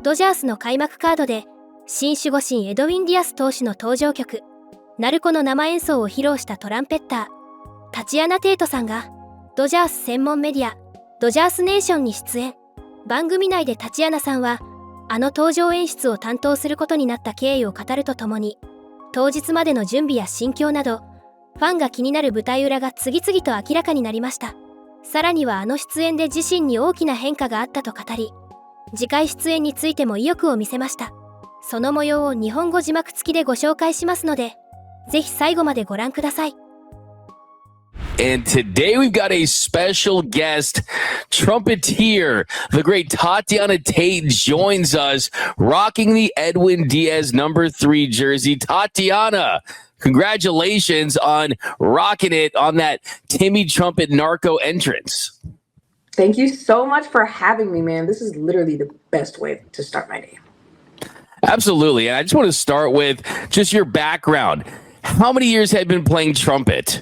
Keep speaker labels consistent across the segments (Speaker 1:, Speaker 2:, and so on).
Speaker 1: ドジャースの開幕カードで新守護神エドウィン・ディアス投手の登場曲ナルコの生演奏を披露したトランペッタータチアナ・テイトさんがドジャース専門メディアドジャースネーションに出演。番組内でタチアナさんはあの登場演出を担当することになった経緯を語るとともに、当日までの準備や心境などファンが気になる舞台裏が次々と明らかになりました。さらにはあの出演で自身に大きな変化があったと語り、次回出演についても意欲を見せました。その模様を日本語字幕付きでご紹介しますので、ぜひ最後までご覧ください。
Speaker 2: And today we've got a special guest, trumpeter. The great Tatiana Tate joins us, rocking the Edwin Diaz number 3 jersey. Tatiana, congratulations on rocking it on that Timmy Trumpet Narco entrance.
Speaker 3: Thank you so much for having me, man. This is literally the best way to start my day.
Speaker 2: Absolutely. And I just want to start with just your background. How many years have you been playing trumpet?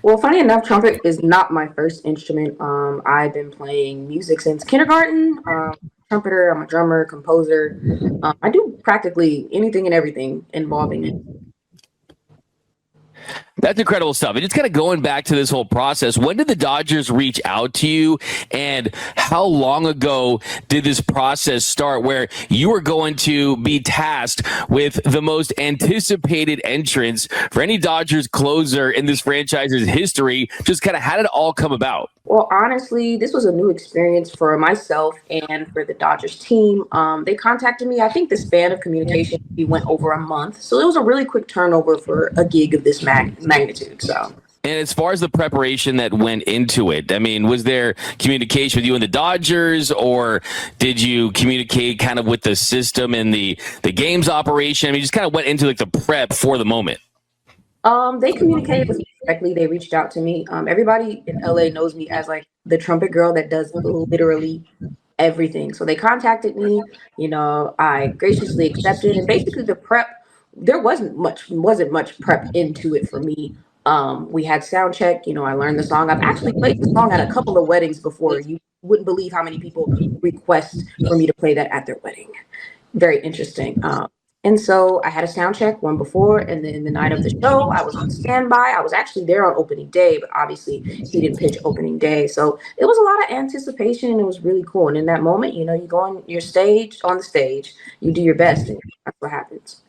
Speaker 3: Well, funny enough, trumpet is not my first instrument. I've been playing music since kindergarten. Trumpeter, I'm a drummer, composer. I do practically anything and everything involving it.
Speaker 2: That's incredible stuff. And just kind of going back to this whole process, when did the Dodgers reach out to you, and how long ago did this process start where you were going to be tasked with the most anticipated entrance for any Dodgers closer in this franchise's history? Just kind of how did it all come about?
Speaker 3: Well, honestly, this was a new experience for myself and for the Dodgers team. They contacted me. I think the span of communication went over a month. So it was a really quick turnover for a gig of this magnitude. So.
Speaker 2: And as far as the preparation that went into it, I mean, was there communication with you and the Dodgers, or did you communicate kind of with the system and the games operation? I mean, just kind of went into like the prep for the moment.
Speaker 3: They communicated with me directly. They reached out to me. Everybody in LA knows me as like the trumpet girl that does literally everything. So they contacted me, I graciously accepted, and basically the prep, there wasn't much prep into it for me. We had sound check, I learned the song. I've actually played the song at a couple of weddings before. You wouldn't believe how many people request for me to play that at their wedding. Very interesting. And so I had a sound check one before, and then the night of the show, I was on standby. I was actually there on opening day, but obviously he didn't pitch opening day. So it was a lot of anticipation, and it was really cool. And in that moment, you go on the stage, you do your best, and that's what happens.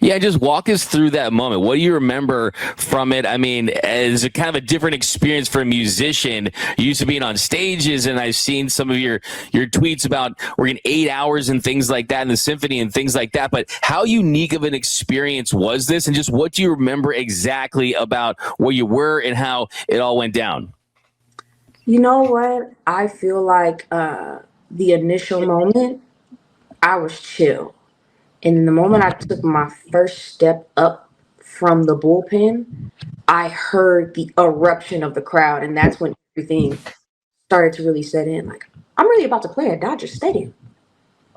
Speaker 2: Yeah, just walk us through that moment. What do you remember from it? I mean, as a kind of a different experience for a musician, you used to being on stages, and I've seen some of your tweets about working 8 hours and things like that in the symphony and things like that. But how unique of an experience was this? And just what do you remember exactly about where you were and how it all went down?
Speaker 3: You know what? I feel like the initial moment, I was chill. And in the moment I took my first step up from the bullpen, I heard the eruption of the crowd. And that's when everything started to really set in. Like, I'm really about to play at Dodger Stadium.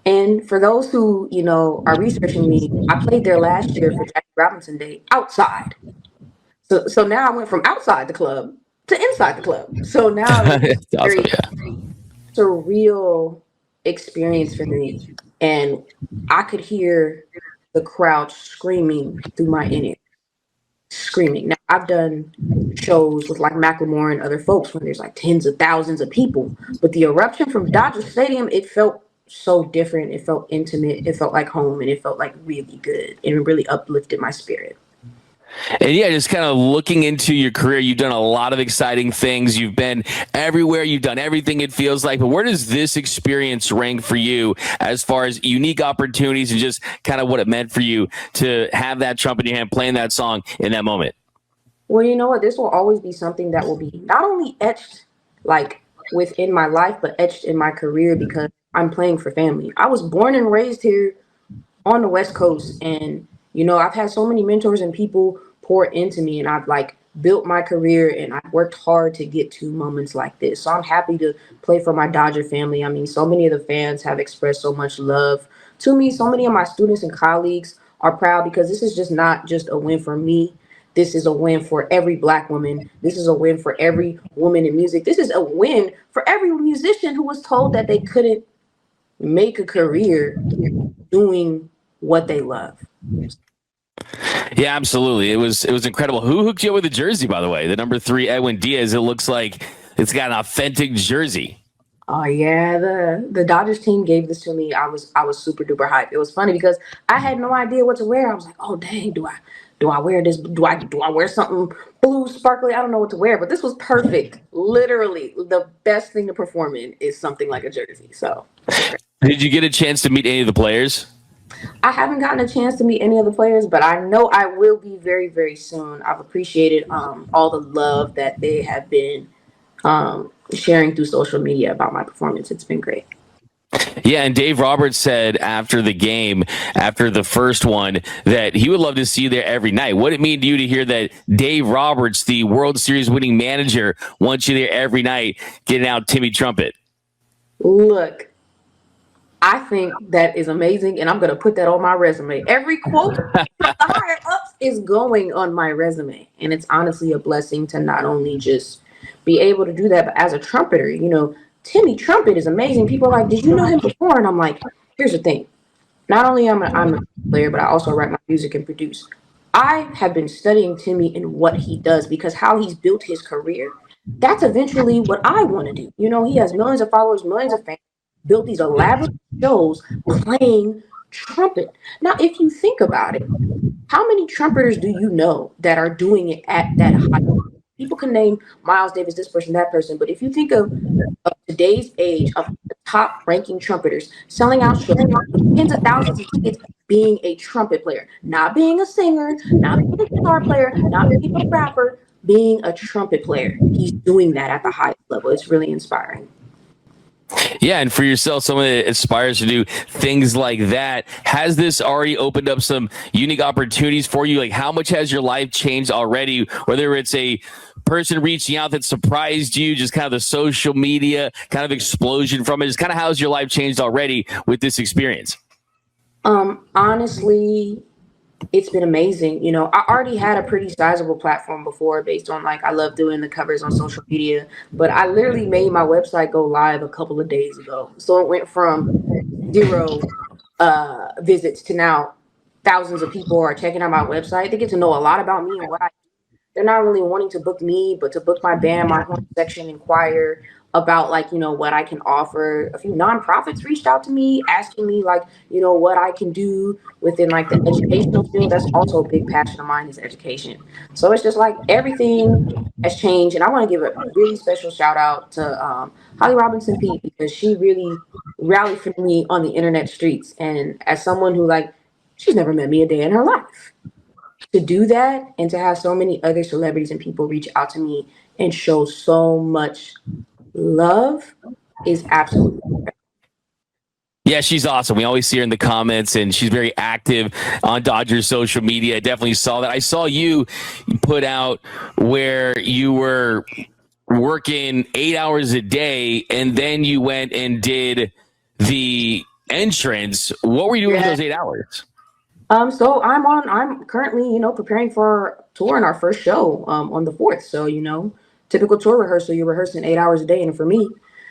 Speaker 3: And for those who, are researching me, I played there last year for Jackie Robinson Day outside. So now I went from outside the club to inside the club. So now it's a very surreal experience for me. And I could hear the crowd screaming through my ear, screaming. Now, I've done shows with like Macklemore and other folks when there's like tens of thousands of people. But the eruption from Dodger Stadium, it felt so different. It felt intimate. It felt like home, and it felt like really good. And it really uplifted my spirit.
Speaker 2: And yeah, just kind of looking into your career, you've done a lot of exciting things. You've been everywhere. You've done everything, it feels like. But where does this experience rank for you as far as unique opportunities and just kind of what it meant for you to have that trumpet in your hand, playing that song in that moment?
Speaker 3: Well, you know what? This will always be something that will be not only etched like within my life, but etched in my career because I'm playing for family. I was born and raised here on the West Coast, and I've had so many mentors and people pour into me, and I've like built my career, and I've worked hard to get to moments like this. So I'm happy to play for my Dodger family. I mean, so many of the fans have expressed so much love to me. So many of my students and colleagues are proud because this is not just a win for me. This is a win for every Black woman. This is a win for every woman in music. This is a win for every musician who was told that they couldn't make a career doing what they love.
Speaker 2: Yeah, absolutely. It was incredible. Who hooked you up with the jersey, by the way? The number 3 Edwin Diaz. It looks like it's got an authentic jersey.
Speaker 3: Oh yeah, the Dodgers team gave this to me. I was super duper hyped. It was funny because I had no idea what to wear. I was like, oh dang, do I wear this? Do I wear something blue sparkly? I don't know what to wear, but this was perfect. Literally, the best thing to perform in is something like a jersey. So,
Speaker 2: did you get a chance to meet any of the players?
Speaker 3: I haven't gotten a chance to meet any of the players, but I know I will be very, very soon. I've appreciated all the love that they have been sharing through social media about my performance. It's been great.
Speaker 2: Yeah, and Dave Roberts said after the game, after the first one, that he would love to see you there every night. What did it mean to you to hear that Dave Roberts, the World Series winning manager, wants you there every night getting out Timmy Trumpet?
Speaker 3: Look, I think that is amazing, and I'm going to put that on my resume. Every quote from the higher ups is going on my resume, and it's honestly a blessing to not only just be able to do that, but as a trumpeter, you know, Timmy Trumpet is amazing. People are like, did you know him before? And I'm like, here's the thing. Not only I'm a player, but I also write my music and produce. I have been studying Timmy and what he does, because how he's built his career, that's eventually what I want to do. You know, he has millions of followers, millions of fans, built these elaborate shows playing trumpet. Now, if you think about it, how many trumpeters do you know that are doing it at that high level? People can name Miles Davis, this person, that person, but if you think of today's age of the top ranking trumpeters selling out shows, tens of thousands of kids, being a trumpet player, not being a singer, not being a guitar player, not being a rapper, being a trumpet player. He's doing that at the highest level. It's really inspiring.
Speaker 2: Yeah, and for yourself, someone that aspires to do things like that, has this already opened up some unique opportunities for you? Like, how much has your life changed already? Whether it's a person reaching out that surprised you, just kind of the social media kind of explosion from it, just kind of how's your life changed already with this experience?
Speaker 3: Honestly, it's been amazing. You know, I already had a pretty sizable platform before based on, like, I love doing the covers on social media, but I literally made my website go live a couple of days ago. So it went from 0 visits to now thousands of people are checking out my website. They get to know a lot about me and what I do. They're not really wanting to book me, but to book my band, my home section, inquire about, like, you know, what I can offer. A few nonprofits reached out to me asking me, like, you know, what I can do within, like, the educational field. That's also a big passion of mine, is education. So it's just like everything has changed. And I want to give a really special shout out to Holly Robinson Pete, because she really rallied for me on the internet streets. And as someone who, like, she's never met me a day in her life, to do that and to have so many other celebrities and people reach out to me and show so much love is absolutely incredible.
Speaker 2: Yeah, she's awesome. We always see her in the comments, and she's very active on Dodgers social media. I definitely saw that. I saw you put out where you were working 8 hours a day, and then you went and did the entrance. What were you doing for those 8 hours?
Speaker 3: So I'm currently, you know, preparing for tour in our first show on the 4th. So, you know, typical tour rehearsal, you're rehearsing 8 hours a day. And for me,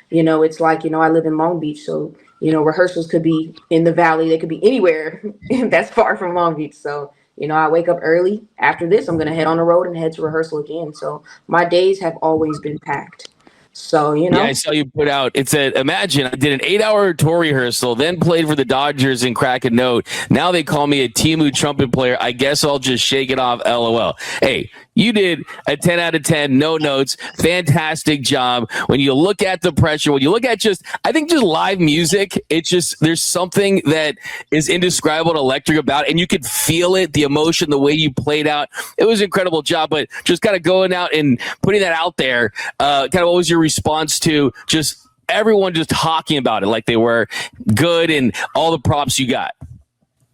Speaker 3: you know, it's like, you know, I live in Long Beach. So, you know, rehearsals could be in the valley. They could be anywhere that's far from Long Beach. So, you know, I wake up early. After this, I'm going to head on the road and head to rehearsal again. So my days have always been packed. So, you know.
Speaker 2: Yeah, I saw you put out, it said, imagine I did an 8-hour tour rehearsal, then played for the Dodgers and crack a note. Now they call me a Timu trumpet player. I guess I'll just shake it off, LOL. Hey, you did a 10 out of 10, no notes. Fantastic job. When you look at the pressure, when you look at I think just live music, it's just, there's something that is indescribable and electric about it, and you could feel it, the emotion, the way you played out. It was an incredible job, but just kind of going out and putting that out there, kind of what was your response to just everyone just talking about it like they were good and all the props you got?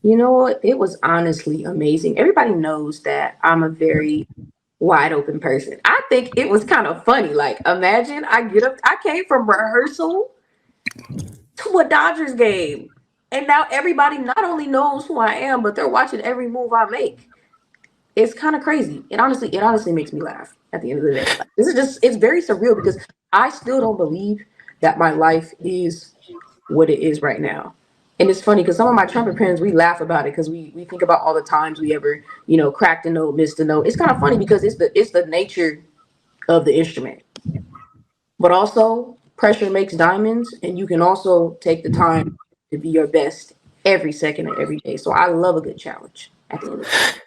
Speaker 3: You know what? It was honestly amazing. Everybody knows that I'm a very wide open person. I think it was kind of funny. Like, imagine I get up, I came from rehearsal to a Dodgers game, and now everybody not only knows who I am, but they're watching every move I make. It's kind of crazy. It honestly makes me laugh at the end of the day. Like, this is just, it's very surreal, because I still don't believe that my life is what it is right now. And it's funny because some of my trumpet friends, we laugh about it because we think about all the times we ever, you know, cracked a note, missed a note. It's kind of funny because it's the nature of the instrument. But also, pressure makes diamonds, and you can also take the time to be your best every second of every day. So I love a good challenge at the end of the day.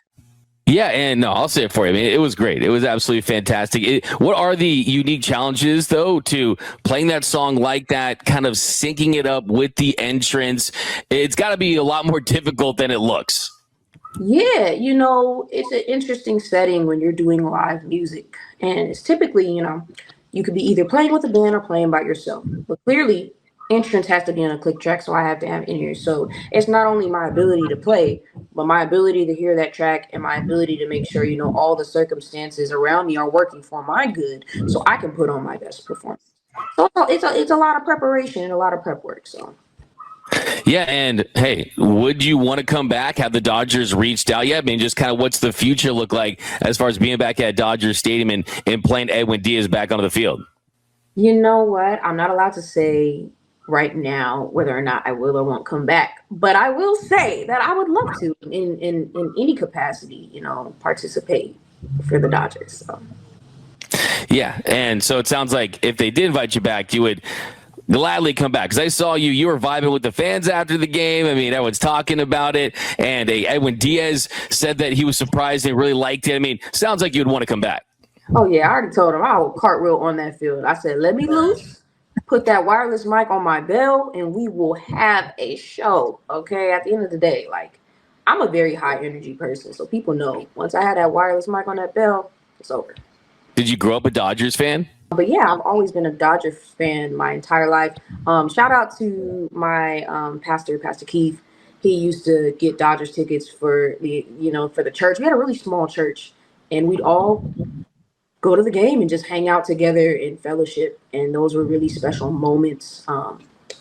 Speaker 2: Yeah, and no, I'll say it for you. I mean, it was great. It was absolutely fantastic. What are the unique challenges, though, to playing that song like that, kind of syncing it up with the entrance? It's got to be a lot more difficult than it looks.
Speaker 3: Yeah, you know, it's an interesting setting when you're doing live music. And it's typically, you know, you could be either playing with a band or playing by yourself. But clearly, entrance has to be on a click track, so I have to have in here. So it's not only my ability to play, but my ability to hear that track and my ability to make sure, you know, all the circumstances around me are working for my good, so I can put on my best performance. So it's a lot of preparation and a lot of prep work. So.
Speaker 2: Yeah, and hey, would you want to come back? Have the Dodgers reached out yet? I mean, just kind of what's the future look like as far as being back at Dodger Stadium and playing Edwin Diaz back onto the field?
Speaker 3: You know what? I'm not allowed to say right now whether or not I will or won't come back, but I will say that I would love to in any capacity, you know, participate for the Dodgers. So.
Speaker 2: Yeah, and so it sounds like if they did invite you back, you would gladly come back, because I saw you were vibing with the fans after the game. I mean, everyone's talking about it, and Edwin Diaz said that he was surprised and really liked it. I mean, sounds like you'd want to come back.
Speaker 3: Oh yeah, I already told him I will cartwheel on that field. I said, let me loose, put that wireless mic on my bell, and we will have a show. Okay, at the end of the day, like, I'm a very high energy person, so people know once I had that wireless mic on that bell, it's over.
Speaker 2: Did you grow up a Dodgers fan?
Speaker 3: But yeah, I've always been a Dodger fan my entire life. Shout out to my Pastor Keith. He used to get Dodgers tickets for the church. We had a really small church, and we'd all go to the game and just hang out together in fellowship. And those were really special moments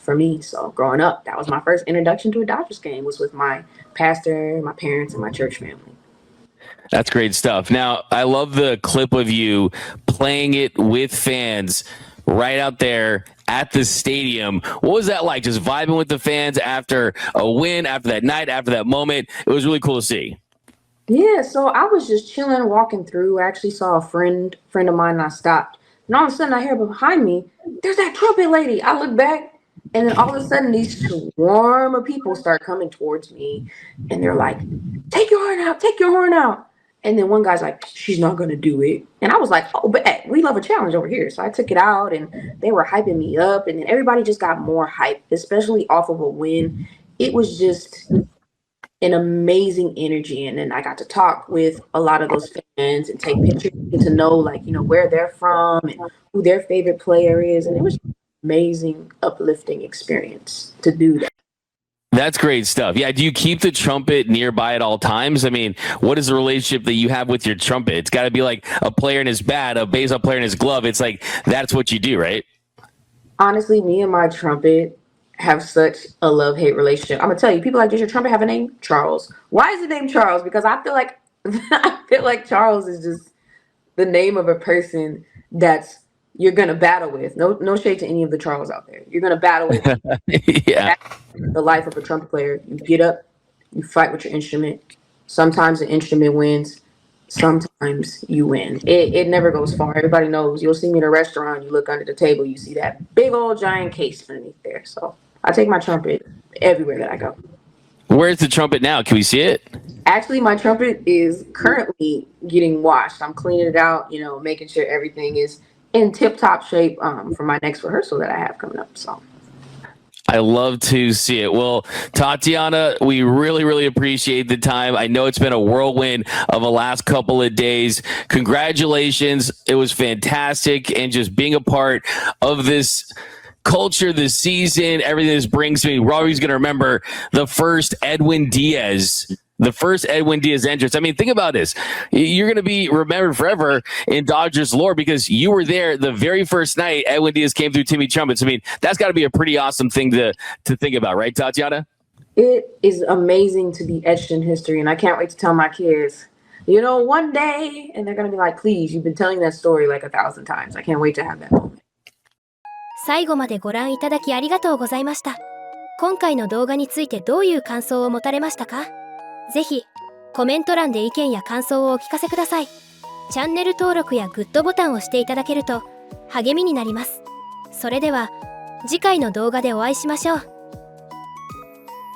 Speaker 3: for me. So growing up, that was my first introduction to a Dodgers game, was with my pastor, my parents, and my church family.
Speaker 2: That's great stuff. Now, I love the clip of you playing it with fans right out there at the stadium. What was that like, just vibing with the fans after a win, after that night, after that moment? It was really cool to see.
Speaker 3: Yeah, so I was just chilling, walking through. I actually saw a friend of mine, and I stopped. And all of a sudden, I hear behind me, there's that trumpet lady. I look back, and then all of a sudden, these swarm of people start coming towards me. And they're like, take your horn out, take your horn out. And then one guy's like, she's not going to do it. And I was like, oh, but hey, we love a challenge over here. So I took it out, and they were hyping me up. And then everybody just got more hype, especially off of a win. It was just an amazing energy. And then I got to talk with a lot of those fans and take pictures, get to know, like, you know, where they're from and who their favorite player is. And it was an amazing, uplifting experience to do that.
Speaker 2: That's great stuff. Yeah. Do you keep the trumpet nearby at all times? I mean, what is the relationship that you have with your trumpet? It's got to be like a player in his bat, a baseball player in his glove. It's like, that's what you do, right?
Speaker 3: Honestly, me and my trumpet have such a love-hate relationship. I'm gonna tell you, people like, does your trumpet have a name? Charles. Why is it named Charles? Because I feel like Charles is just the name of a person that's you're gonna battle with. No shade to any of the Charles out there. You're gonna battle with.
Speaker 2: Yeah.
Speaker 3: The life of a trumpet player. You get up, you fight with your instrument. Sometimes the instrument wins. Sometimes you win. It never goes far. Everybody knows. You'll see me in a restaurant. You look under the table. You see that big old giant case underneath there. So I take my trumpet everywhere that I go.
Speaker 2: Where's the trumpet now? Can we see it?
Speaker 3: Actually, my trumpet is currently getting washed. I'm cleaning it out, you know, making sure everything is in tip-top shape for my next rehearsal that I have coming up. So
Speaker 2: I love to see it. Well, Tatiana, we really, really appreciate the time. I know it's been a whirlwind of the last couple of days. Congratulations. It was fantastic. And just being a part of this culture, this season, everything this brings me, we're always going to remember the first Edwin Diaz entrance. I mean, think about this. You're going to be remembered forever in Dodgers lore because you were there the very first night Edwin Diaz came through Timmy Trumpets. I mean, that's got to be a pretty awesome thing to think about, right, Tatiana?
Speaker 3: It is amazing to be etched in history, and I can't wait to tell my kids, you know, one day, and they're going to be like, please, you've been telling that story like 1,000 times. I can't wait to have that moment.
Speaker 1: 最後までご覧いただきありがとうございました。今回の動画についてどういう感想を持たれましたか？ぜひコメント欄で意見や感想をお聞かせください。チャンネル登録やグッドボタンを押していただけると励みになります。それでは次回の動画でお会いしましょう。